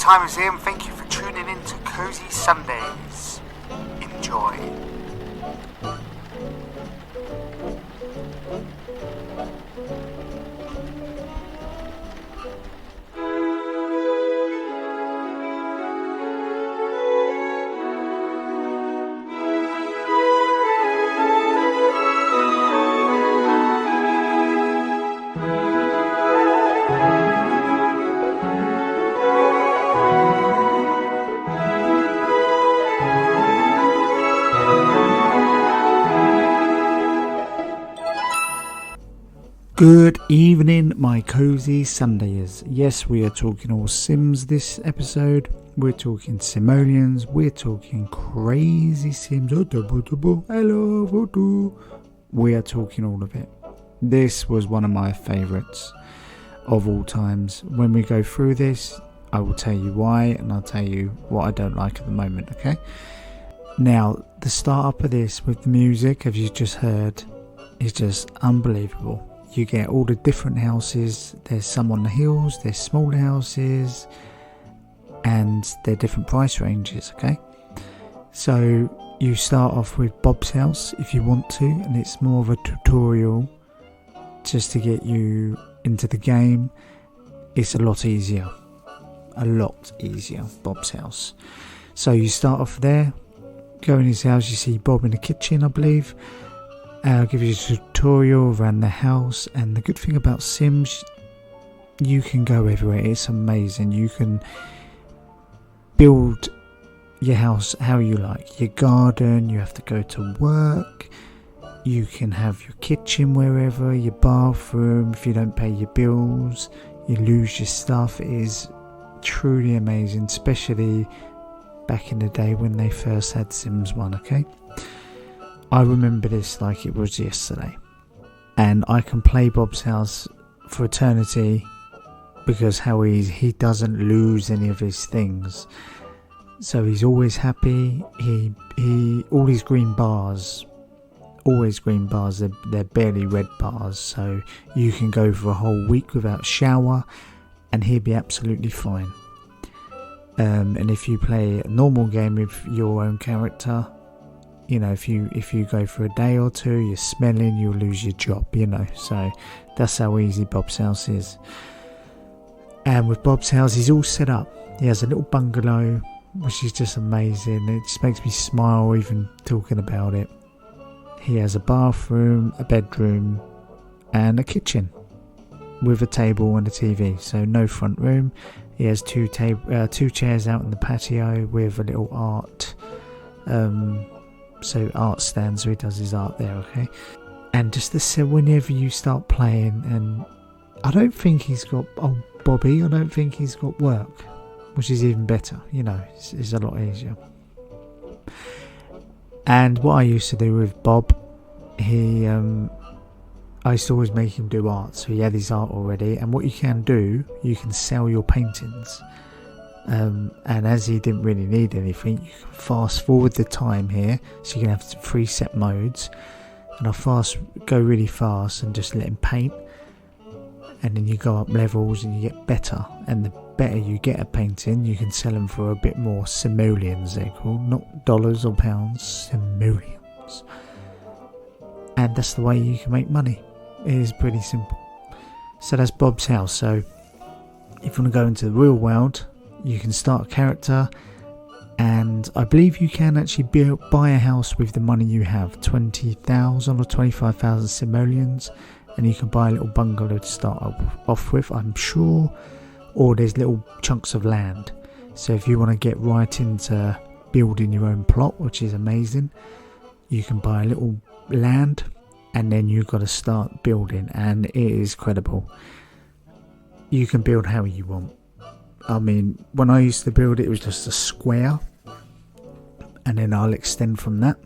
time is here, and thank you for tuning in to Cozy Sundays. Enjoy. Good evening, my cozy Sundayers. Yes, we are talking all Sims this episode. We're talking simoleons. We're talking crazy Sims. Hello, we are talking all of it. This was one of my favourites of all times. When we go through this, I will tell you why, and I'll tell you what I don't like at the moment, okay? Now, the start up of this with the music, as you just heard, is just unbelievable. You get all the different houses. There's some on the hills, there's smaller houses, and they're different price ranges, okay? So you start off with Bob's house if you want to, and it's more of a tutorial just to get you into the game. It's a lot easier, Bob's house. So you start off there, go in his house, you see Bob in the kitchen, I believe. I'll give you a tutorial around the house, and the good thing about Sims, you can go everywhere. It's amazing. You can build your house how you like. Your garden, you have to go to work. You can have your kitchen wherever, your bathroom. If you don't pay your bills, you lose your stuff. It is truly amazing, especially back in the day when they first had Sims 1, okay? I remember this like it was yesterday, and I can play Bob's house for eternity because how he doesn't lose any of his things, so he's always happy. He all his green bars, always green bars. They're barely red bars, so you can go for a whole week without shower, and he'll be absolutely fine. And if you play a normal game with your own character, you know, if you go for a day or two, you're smelling, you'll lose your job, you know. So that's how easy Bob's house is. And with Bob's house, he's all set up. He has a little bungalow, which is just amazing. It just makes me smile even talking about it. He has a bathroom, a bedroom, and a kitchen with a table and a TV. So no front room. He has two chairs out in the patio with a little art. So art stand, so he does his art there, okay? And just to say, whenever you start playing, and I don't think he's got, Bobby, I don't think he's got work, which is even better, you know, it's a lot easier. And what I used to do with Bob, I used to always make him do art, so he had his art already, and what you can do, you can sell your paintings. And as he didn't really need anything, you can fast forward the time here, so you can have 3 set modes, and I'll go really fast and just let him paint, and then you go up levels and you get better, and the better you get at painting, you can sell them for a bit more. Simoleons they're called, not dollars or pounds, simoleons. And that's the way you can make money. It is pretty simple. So that's Bob's house. So if you want to go into the real world, you can start a character, and I believe you can actually buy a house with the money you have, 20,000 or 25,000 simoleons, and you can buy a little bungalow to start off with, I'm sure, or there's little chunks of land. So if you want to get right into building your own plot, which is amazing, you can buy a little land, and then you've got to start building, and it is credible. You can build how you want. I mean, when I used to build it, it was just a square, and then I'll extend from that,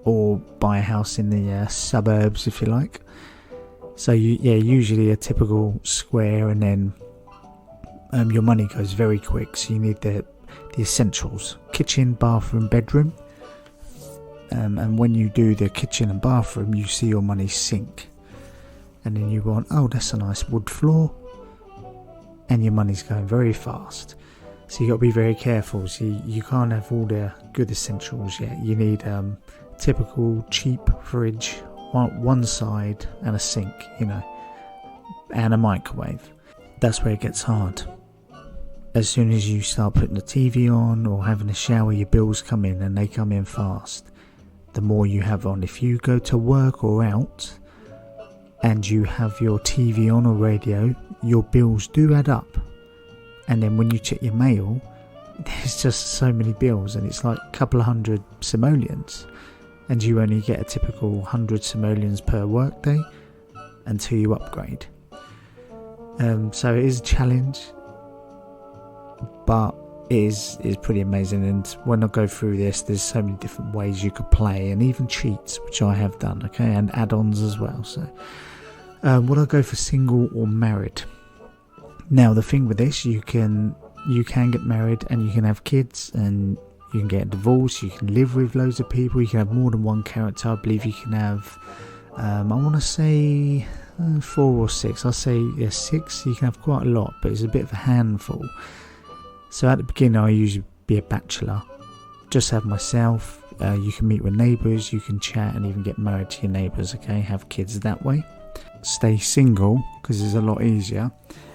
or buy a house in the suburbs if you like. So usually a typical square, and then your money goes very quick. So you need the essentials: kitchen, bathroom, bedroom. And when you do the kitchen and bathroom, you see your money sink, and then you want, oh, that's a nice wood floor. and your money's going very fast. So you got to be very careful. So you can't have all the good essentials yet. You need typical cheap fridge, one side, and a sink, and a microwave. That's where it gets hard. As soon as you start putting the TV on or having a shower, your bills come in, and they come in fast. The more you have on, if you go to work or out and you have your TV on or radio, your bills do add up. And then when you check your mail, there's just so many bills, and it's like a couple of hundred simoleons, and you only get a typical 100 simoleons per workday until you upgrade. So it is a challenge, but it is pretty amazing. And when I go through this, there's so many different ways you could play, and even cheats, which I have done, okay, and add-ons as well. So would I go for single or married? Now the thing with this, you can get married and you can have kids, and you can get a divorce, you can live with loads of people, you can have more than one character. I believe you can have I want to say 4 or 6. I'll say 6. You can have quite a lot, but it's a bit of a handful. So at the beginning I usually be a bachelor, just have myself. You can meet with neighbours, you can chat and even get married to your neighbours, okay, have kids that way. Stay single because it's a lot easier.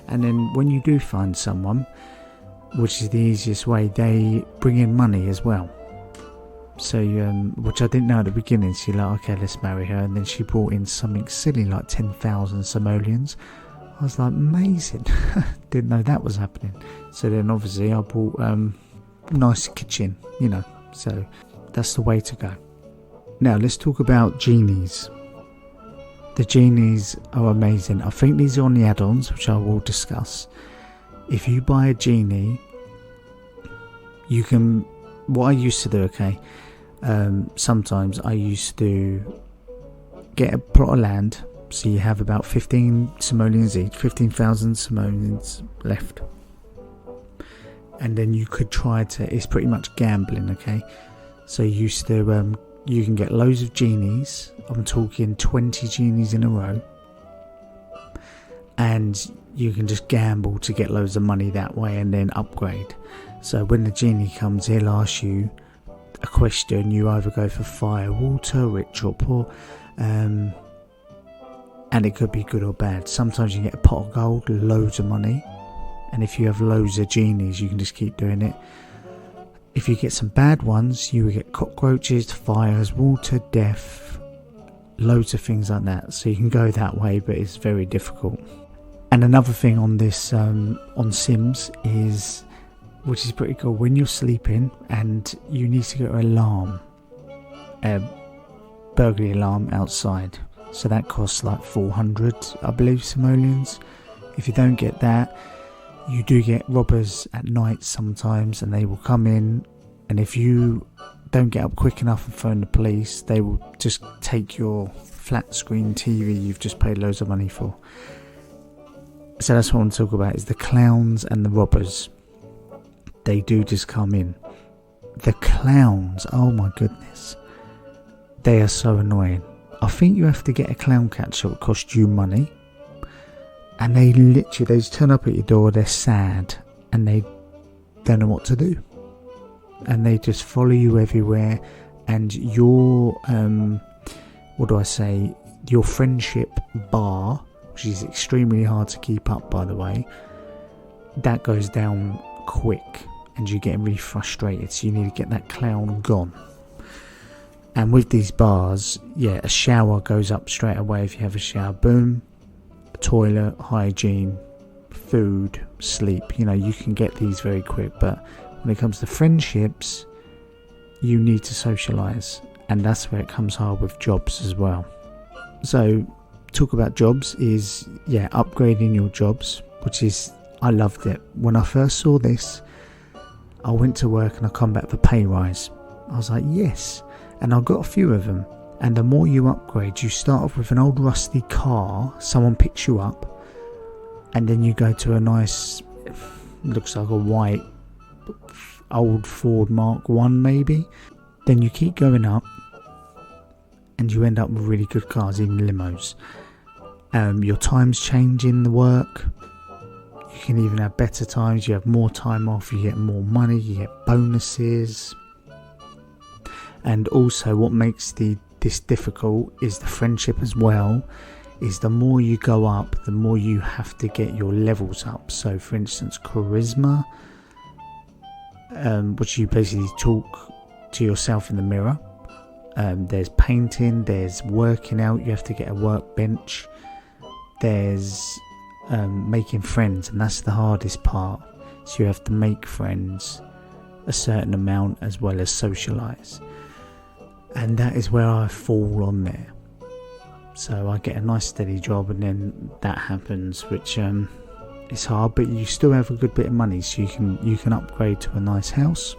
And then when you do find someone, which is the easiest way, they bring in money as well. So which I didn't know at the beginning. So you're like, okay, let's marry her. And then she brought in something silly like 10,000 simoleons. I was like, amazing. Didn't know that was happening. So then obviously I bought nice kitchen, so that's the way to go. Now let's talk about genies. The genies are amazing. I think these are on the add-ons, which I will discuss. If you buy a genie, you can, what I used to do, okay, sometimes I used to get a plot of land. So you have about 15 simoleons each, 15,000 simoleons left. And then you could try to, it's pretty much gambling, okay? So you used to, you can get loads of genies. I'm talking 20 genies in a row. And you can just gamble to get loads of money that way and then upgrade. So when the genie comes, he'll ask you a question. You either go for fire, water, rich or poor. And it could be good or bad. Sometimes you get a pot of gold, loads of money. And if you have loads of genies, you can just keep doing it. If you get some bad ones, you will get cockroaches, fires, water, death, loads of things like that. So you can go that way, but it's very difficult. And another thing on this, on Sims, is, which is pretty cool, when you're sleeping and you need to get an alarm, a burglary alarm outside. So that costs like 400, I believe, simoleons. If you don't get that, you do get robbers at night sometimes, and they will come in, and if you don't get up quick enough and phone the police, they will just take your flat screen TV you've just paid loads of money for. So that's what I want to talk about, is the clowns and the robbers. They do just come in. The clowns, oh my goodness, they are so annoying. I think you have to get a clown catcher. It costs you money. And they just turn up at your door, they're sad, and they don't know what to do. And they just follow you everywhere, and your, your friendship bar, which is extremely hard to keep up, by the way, that goes down quick, and you're getting really frustrated, so you need to get that clown gone. And with these bars, yeah, a shower goes up straight away if you have a shower, boom. Toilet, hygiene, food, sleep, you can get these very quick. But when it comes to friendships, you need to socialise, and that's where it comes hard with jobs as well. So talk about jobs is, upgrading your jobs, which is, I loved it. When I first saw this, I went to work and I come back for pay rise. I was like, yes, and I got a few of them. And the more you upgrade, you start off with an old rusty car, someone picks you up, and then you go to a nice, looks like a white old Ford Mark 1 maybe. Then you keep going up and you end up with really good cars, even limos. Your times change in the work. You can even have better times, you have more time off, you get more money, you get bonuses. And also what makes this difficult is the friendship as well, is the more you go up, the more you have to get your levels up. So for instance, charisma, which you basically talk to yourself in the mirror. There's painting, there's working out, you have to get a workbench. There's making friends, and that's the hardest part. So you have to make friends a certain amount as well as socialise. And that is where I fall on there. So I get a nice steady job and then that happens, which is hard, but you still have a good bit of money, so you can upgrade to a nice house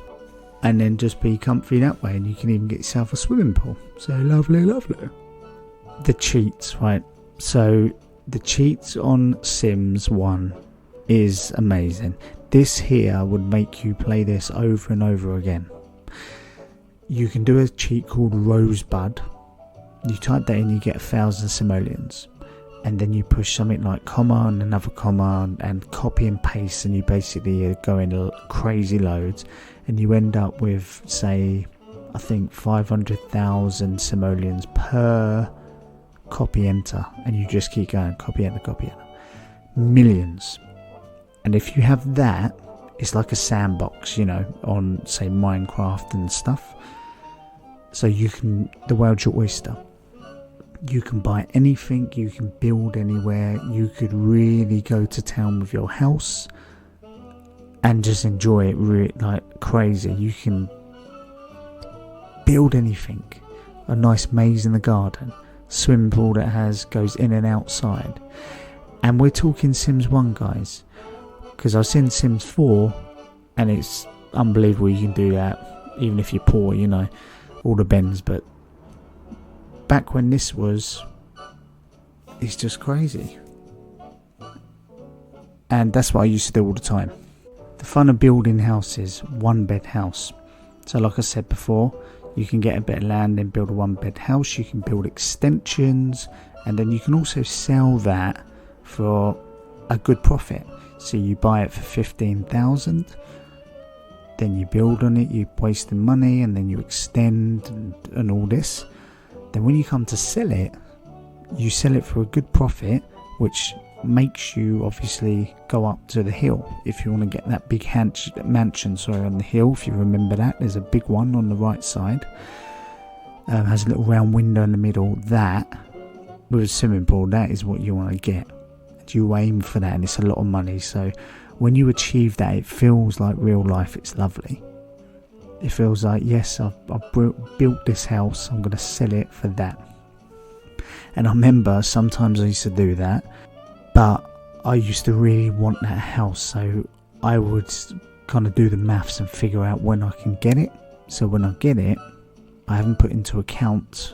and then just be comfy that way, and you can even get yourself a swimming pool. So lovely. The cheats, right? So the cheats on Sims 1 is amazing. This here would make you play this over and over again. You can do a cheat called Rosebud. You type that in, you get 1,000 simoleons, and then you push something like comma and another comma and copy and paste, and you basically are going crazy loads, and you end up with, say, I think 500,000 simoleons per copy enter, and you just keep going copy enter, millions. And if you have that, it's like a sandbox, on say Minecraft and stuff. So the world's your oyster. You can buy anything, you can build anywhere, you could really go to town with your house and just enjoy it like crazy. You can build anything, a nice maze in the garden, swimming pool that goes in and outside. And we're talking Sims 1, guys, because I've seen Sims 4 and it's unbelievable you can do that, even if you're poor, all the bends. But back when this was, it's just crazy. And that's what I used to do all the time. The fun of building houses, one bed house. So like I said before, you can get a bit of land and build a one bed house. You can build extensions, and then you can also sell that for a good profit. So you buy it for 15,000, then you build on it, you waste the money, and then you extend and all this. Then when you come to sell it, you sell it for a good profit, which makes you obviously go up to the hill if you want to get that big mansion on the hill. If you remember that, there's a big one on the right side, has a little round window in the middle. That, with a swimming pool, that is what you want to get. You aim for that, and it's a lot of money. So when you achieve that, it feels like real life. It's lovely. It feels like, yes, I've built this house, I'm going to sell it for that. And I remember sometimes I used to do that, but I used to really want that house, so I would kind of do the maths and figure out when I can get it. So when I get it, I haven't put into account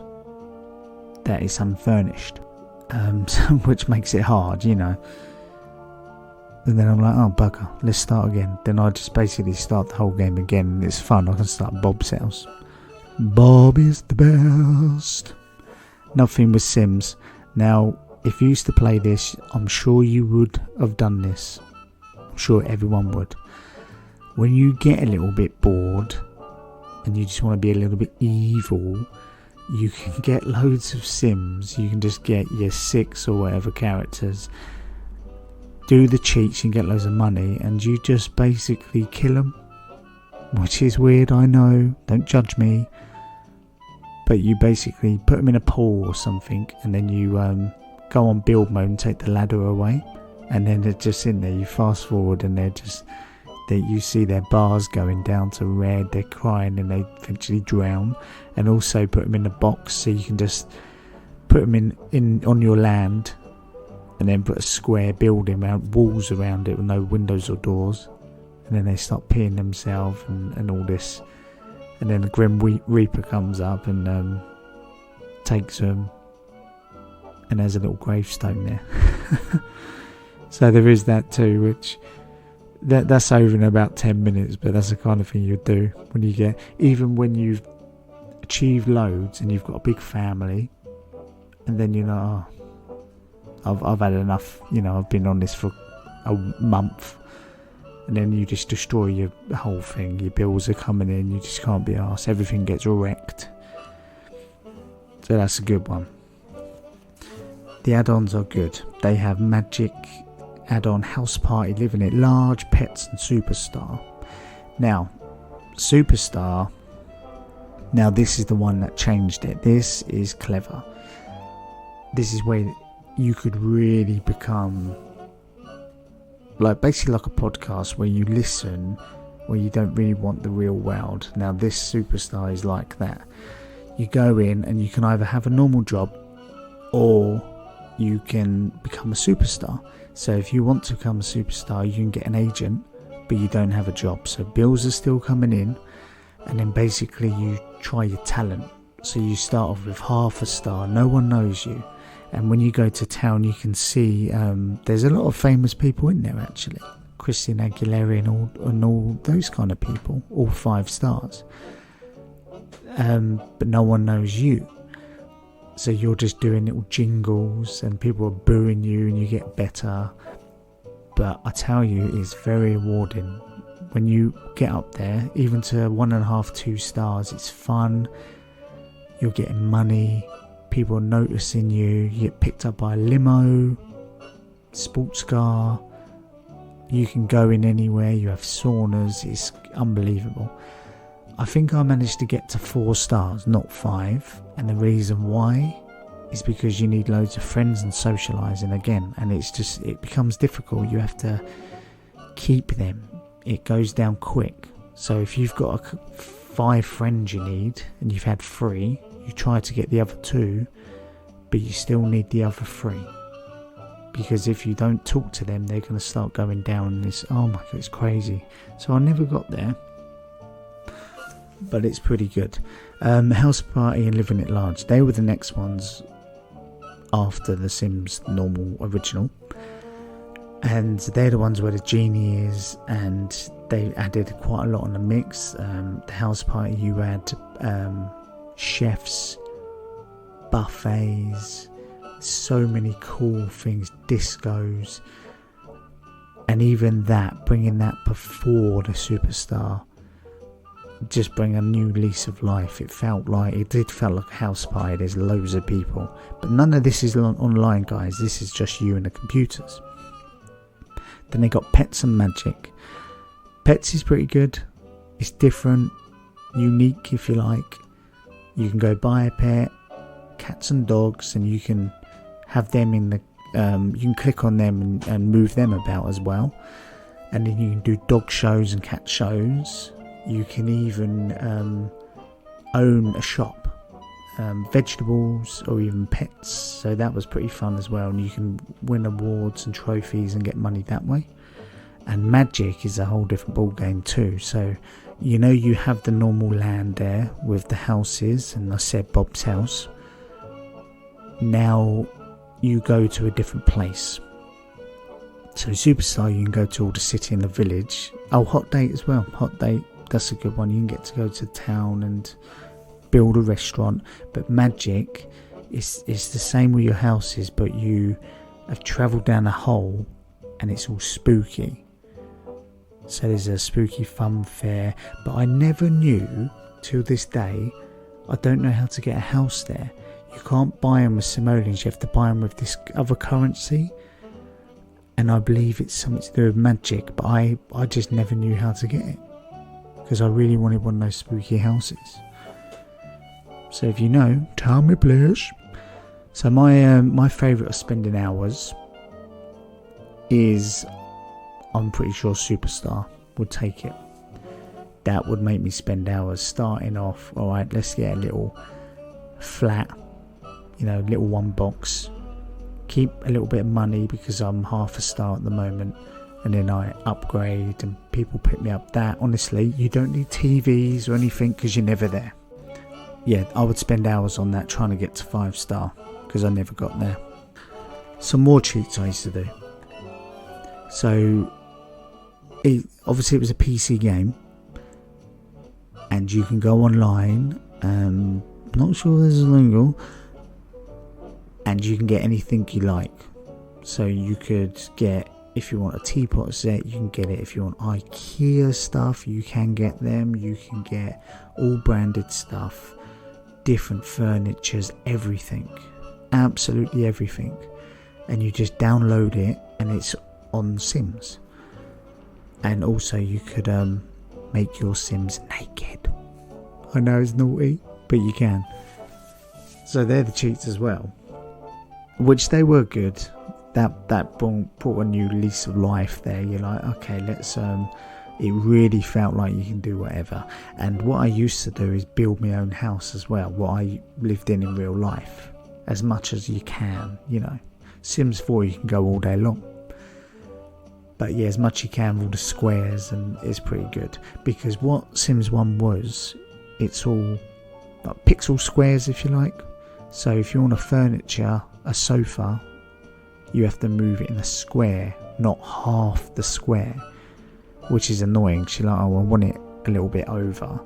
that it's unfurnished, which makes it hard, And then I'm like, oh bugger, let's start again. Then I just basically start the whole game again, and it's fun. I can start Bob's house. Bob is the best. Nothing with Sims. Now, if you used to play this, I'm sure you would have done this. I'm sure everyone would. When you get a little bit bored and you just want to be a little bit evil, you can get loads of Sims. You can just get your 6 or whatever characters, do the cheats and get loads of money, and you just basically kill them, which is weird, I know, don't judge me, but you basically put them in a pool or something, and then you go on build mode and take the ladder away, and then they're just in there. You fast forward and you see their bars going down to red, they're crying, and they eventually drown. And also put them in a box, so you can just put them in on your land, and then put a square building around, walls around it with no windows or doors, and then they start peeing themselves and all this, and then the Grim Reaper comes up and takes them, and there's a little gravestone there. So there is that too, which that's over in about 10 minutes, but that's the kind of thing you'd do when you've achieved loads and you've got a big family, and then I've had enough, I've been on this for a month, and then you just destroy your whole thing. Your bills are coming in, you just can't be arsed. Everything gets wrecked. So that's a good one. The add-ons are good. They have Magic add-on, House Party, Living It Large, Pets, and Superstar. Now, Superstar, now this is the one that changed it. This is clever. This is where you could really become basically like a podcast where you listen, where you don't really want the real world. Now this Superstar is like that. You go in and you can either have a normal job or you can become a superstar. So if you want to become a superstar, you can get an agent, but you don't have a job. So bills are still coming in, and then basically you try your talent. So you start off with half a star, no one knows you. And when you go to town, you can see there's a lot of famous people in there actually. Christina Aguilera and all those kind of people, all 5 stars. But no one knows you. So you're just doing little jingles and people are booing you and you get better. But I tell you, it's very rewarding. When you get up there, even to 1.5, 2 stars, it's fun. You're getting money. People are noticing you. You get picked up by a limo, sports car. You can go in anywhere. You have saunas. It's unbelievable. I think I managed to get to 4 stars, not 5. And the reason why is because you need loads of friends and socialising again. And it becomes difficult. You have to keep them. It goes down quick. So if you've got 5 friends you need and you've had 3, you try to get the other 2, but you still need the other 3. Because if you don't talk to them, they're going to start going down this, oh my god, it's crazy. So I never got there. But it's pretty good. House Party and Living It Large, they were the next ones after The Sims normal original. And they're the ones where the genie is, and they added quite a lot on the mix. The House Party, you had chefs, buffets, so many cool things, discos, and even that, bringing that before the Superstar, just bring a new lease of life. It felt like a house party. There's loads of people, but none of this is online, guys. This is just you and the computers. Then they got Pets and Magic. Pets is pretty good. It's different, unique if you like. You can go buy a pet, cats and dogs, and you can have them in the you can click on them and move them about as well. And then you can do dog shows and cat shows. You can even own a shop, vegetables or even pets. So that was pretty fun as well. And you can win awards and trophies and get money that way. And Magic is a whole different ball game too. So you have the normal land there with the houses, and I said Bob's house. Now you go to a different place. So Superstar, you can go to all the city and the village. Oh, Hot Date as well. Hot Date, that's a good one. You can get to go to town and build a restaurant. But Magic is the same with your houses, but you have travelled down a hole and it's all spooky. So there's a spooky fun fair. But I never knew till this day, I don't know how to get a house there. You can't buy them with simoleons, you have to buy them with this other currency. And I believe it's something to do with magic, but I just never knew how to get it. Because I really wanted one of those spooky houses. So if you know, tell me please. So my favourite of spending hours is, I'm pretty sure Superstar would take it. That would make me spend hours starting off, alright, let's get a little flat, little one box. Keep a little bit of money because I'm half a star at the moment, and then I upgrade and people pick me up. That honestly, you don't need TVs or anything because you're never there. Yeah, I would spend hours on that trying to get to 5-star because I never got there. Some more cheats I used to do. So obviously it was a PC game, and you can go online. Not sure this is legal. And you can get anything you like. So you could get if you want a teapot set, you can get it. If you want IKEA stuff, you can get them. You can get all branded stuff, different furnitures, everything, absolutely everything. And you just download it, and it's on Sims. And also you could make your Sims naked. I know it's naughty, but you can. So they're the cheats as well, which they were good. That brought a new lease of life there. You're like, okay, let's it really felt like you can do whatever. And what I used to do is build my own house as well, what I lived in real life, as much as you can, you know. Sims 4 you can go all day long, but yeah, as much as you can with all the squares, and it's pretty good. Because what Sims 1 was, it's all like pixel squares, if you like. So if you want a furniture, a sofa, you have to move it in a square, not half the square, which is annoying. She's like, oh, I want it a little bit over,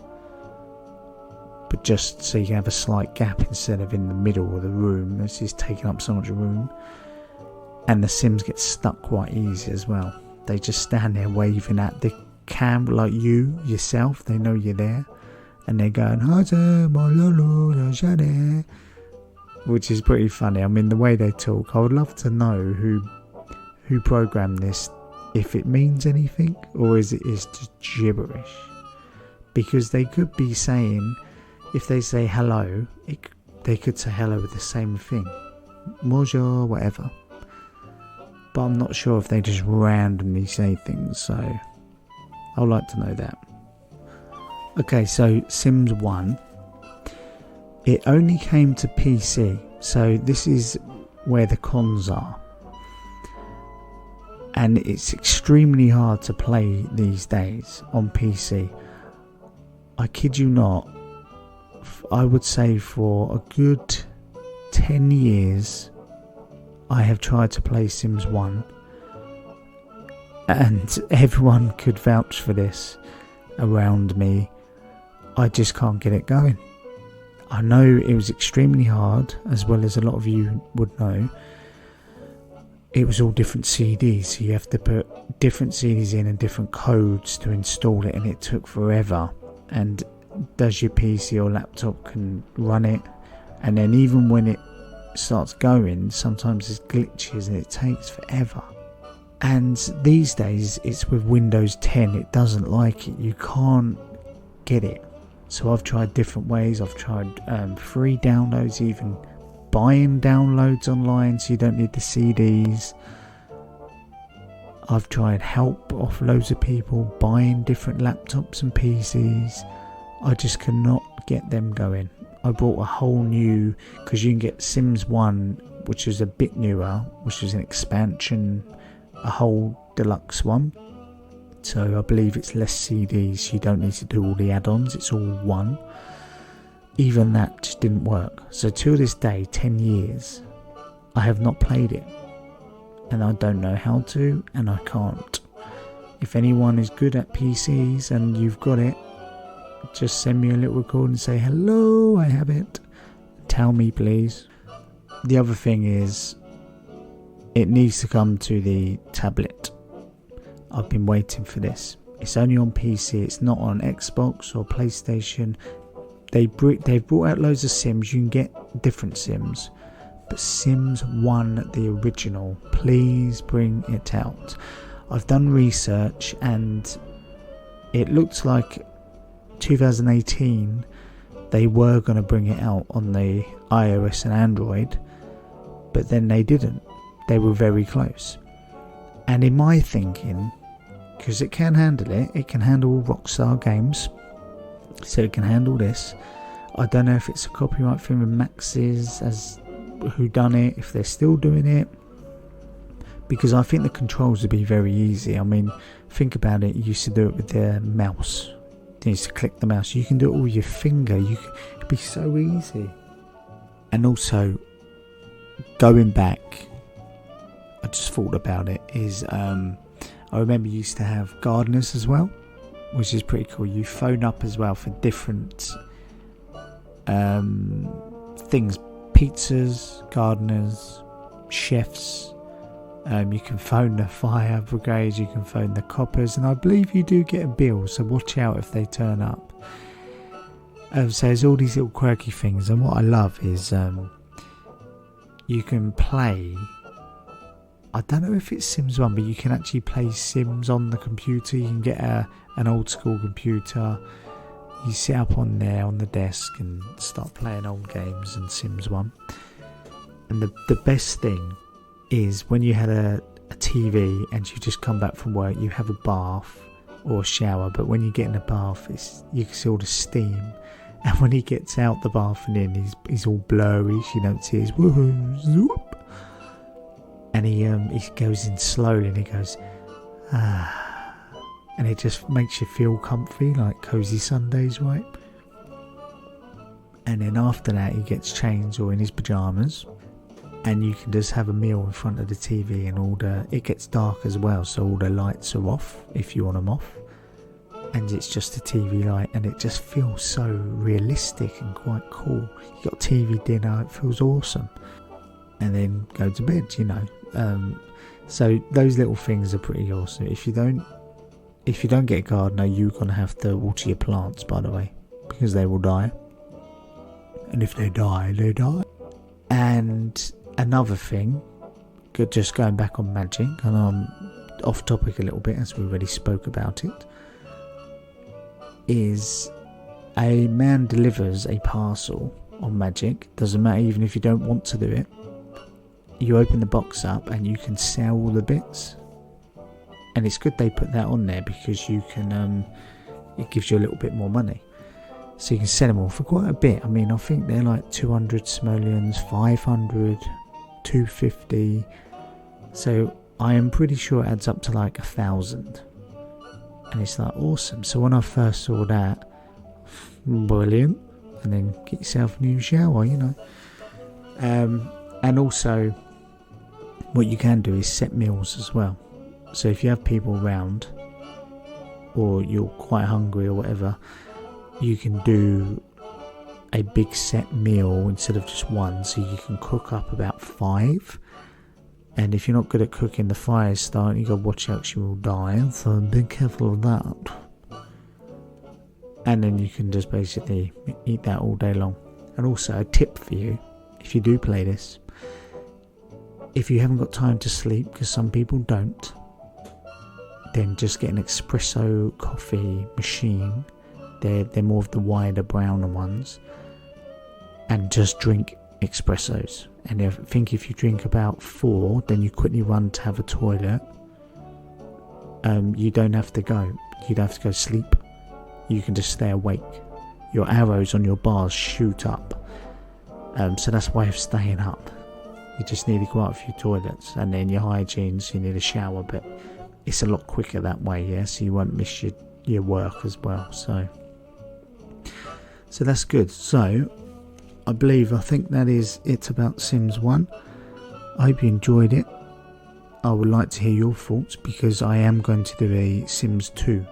but just so you can have a slight gap instead of in the middle of the room. This is taking up so much room. And the Sims get stuck quite easy as well. They just stand there waving at the camera like you yourself. They know you're there, and they're going, which is pretty funny. I mean, the way they talk, I would love to know who programmed this, if it means anything, or is it just gibberish. Because they could be saying, if they say hello, they could say hello with the same thing, bonjour, whatever. But I'm not sure if they just randomly say things, so I'd like to know that. Okay, so Sims 1, it only came to PC, so this is where the cons are. And it's extremely hard to play these days on PC. I kid you not, I would say for a good 10 years I have tried to play Sims 1, and everyone could vouch for this around me. I just can't get it going. I know it was extremely hard, as well as a lot of you would know. It was all different CDs, so you have to put different CDs in and different codes to install it, and it took forever. And does your PC or laptop can run it? And then even when it starts going, sometimes there's glitches and it takes forever. And these days it's with Windows 10, it doesn't like it, you can't get it. So I've tried different ways. I've tried free downloads, even buying downloads online so you don't need the CDs. I've tried help off loads of people buying different laptops and PCs. I just cannot get them going. I bought a whole new, because you can get Sims 1, which is a bit newer, which is an expansion, a whole deluxe one. So I believe it's less CDs, you don't need to do all the add-ons, it's all one. Even that just didn't work. So to this day, 10 years, I have not played it. And I don't know how to, and I can't. If anyone is good at PCs and you've got it, just send me a little record and say, hello, I have it. Tell me, please. The other thing is, it needs to come to the tablet. I've been waiting for this. It's only on PC, it's not on Xbox or PlayStation. They've brought out loads of Sims, you can get different Sims. But Sims 1, the original, please bring it out. I've done research and it looks like 2018 they were going to bring it out on the iOS and Android, but then they didn't. They were very close. And in my thinking, because it can handle it, it can handle Rockstar games, so it can handle this. I don't know if it's a copyright thing with Maxis as who done it, if they're still doing it, because I think the controls would be very easy. I mean, think about it, you used to do it with the mouse. You used to click the mouse. You can do it with your finger. It'd be so easy. And also, going back, I just thought about it, is I remember you used to have gardeners as well, which is pretty cool. You phone up as well for different things, pizzas, gardeners, chefs, You can phone the fire brigade, you can phone the coppers, and I believe you do get a bill, so watch out if they turn up. So there's all these little quirky things, and what I love is you can play, I don't know if it's Sims 1, but you can actually play Sims on the computer. You can get an old school computer, you sit up on there on the desk and start playing old games in Sims 1. And the best thing is when you had a TV and you just come back from work, you have a bath or a shower, but when you get in a bath, you can see all the steam, and when he gets out the bath and in, he's all blurry, you don't see his woohoo, zoop, and he goes in slowly and he goes and it just makes you feel comfy, like cozy Sundays, right? And then after that he gets changed or in his pyjamas, and you can just have a meal in front of the TV, and it gets dark as well, so all the lights are off if you want them off, and it's just a TV light, and it just feels so realistic and quite cool. You got TV dinner, it feels awesome, and then go to bed, you know. So those little things are pretty awesome. If you don't get a gardener, you're gonna have to water your plants, by the way, because they will die, and if they die, they die. And another thing, just going back on magic, and I'm off topic a little bit as we already spoke about it, is a man delivers a parcel on magic. Doesn't matter, even if you don't want to do it, you open the box up and you can sell all the bits, and it's good they put that on there because you can it gives you a little bit more money, so you can sell them all for quite a bit. I mean, I think they're like 200 simoleons, 500, 250, so I am pretty sure it adds up to like 1,000, and it's like awesome. So when I first saw that, brilliant, and then get yourself a new shower, you know. And also what you can do is set meals as well. So if you have people around or you're quite hungry or whatever, you can do a big set meal instead of just one, so you can cook up about 5. And if you're not good at cooking, the fire's starting, you gotta watch out, she will die, so be careful of that. And then you can just basically eat that all day long. And also a tip for you, if you do play this, if you haven't got time to sleep, because some people don't, then just get an espresso coffee machine. They're more of the wider, browner ones, and just drink espressos. And I think if you drink about 4, then you quickly run to have a toilet. You don't have to go. You don't have to go sleep. You can just stay awake. Your arrows on your bars shoot up. So that's a way of staying up. You just need to go out a few toilets, and then your hygiene, so you need a shower, but it's a lot quicker that way, yeah, so you won't miss your work as well. So that's good. So I think that is it about Sims 1. I hope you enjoyed it. I would like to hear your thoughts, because I am going to do a Sims 2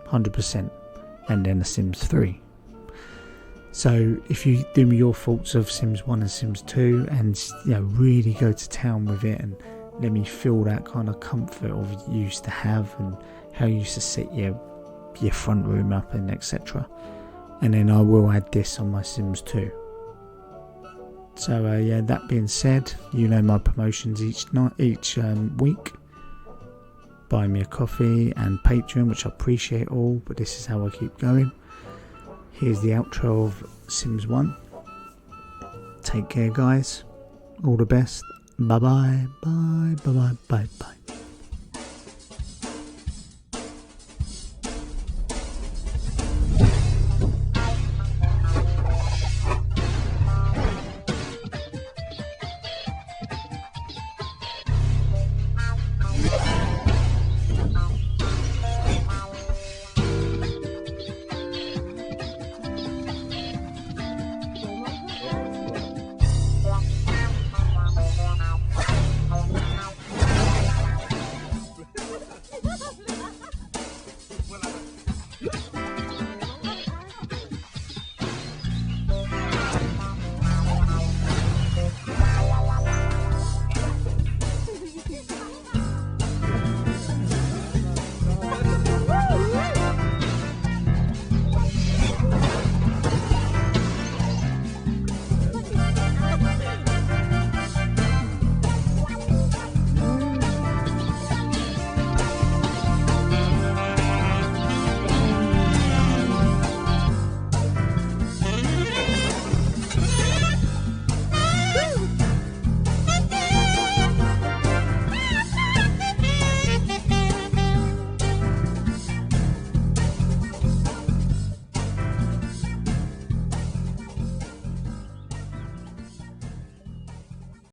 100%, and then a Sims 3. So if you do me your thoughts of Sims 1 and Sims 2, and really go to town with it, and let me feel that kind of comfort of you used to have, and how you used to set your front room up, and etc. And then I will add this on my Sims 2. So that being said, my promotions each week. Buy me a coffee and Patreon, which I appreciate all, but this is how I keep going. Here's the outro of Sims 1. Take care, guys. All the best. Bye bye. Bye bye bye bye bye.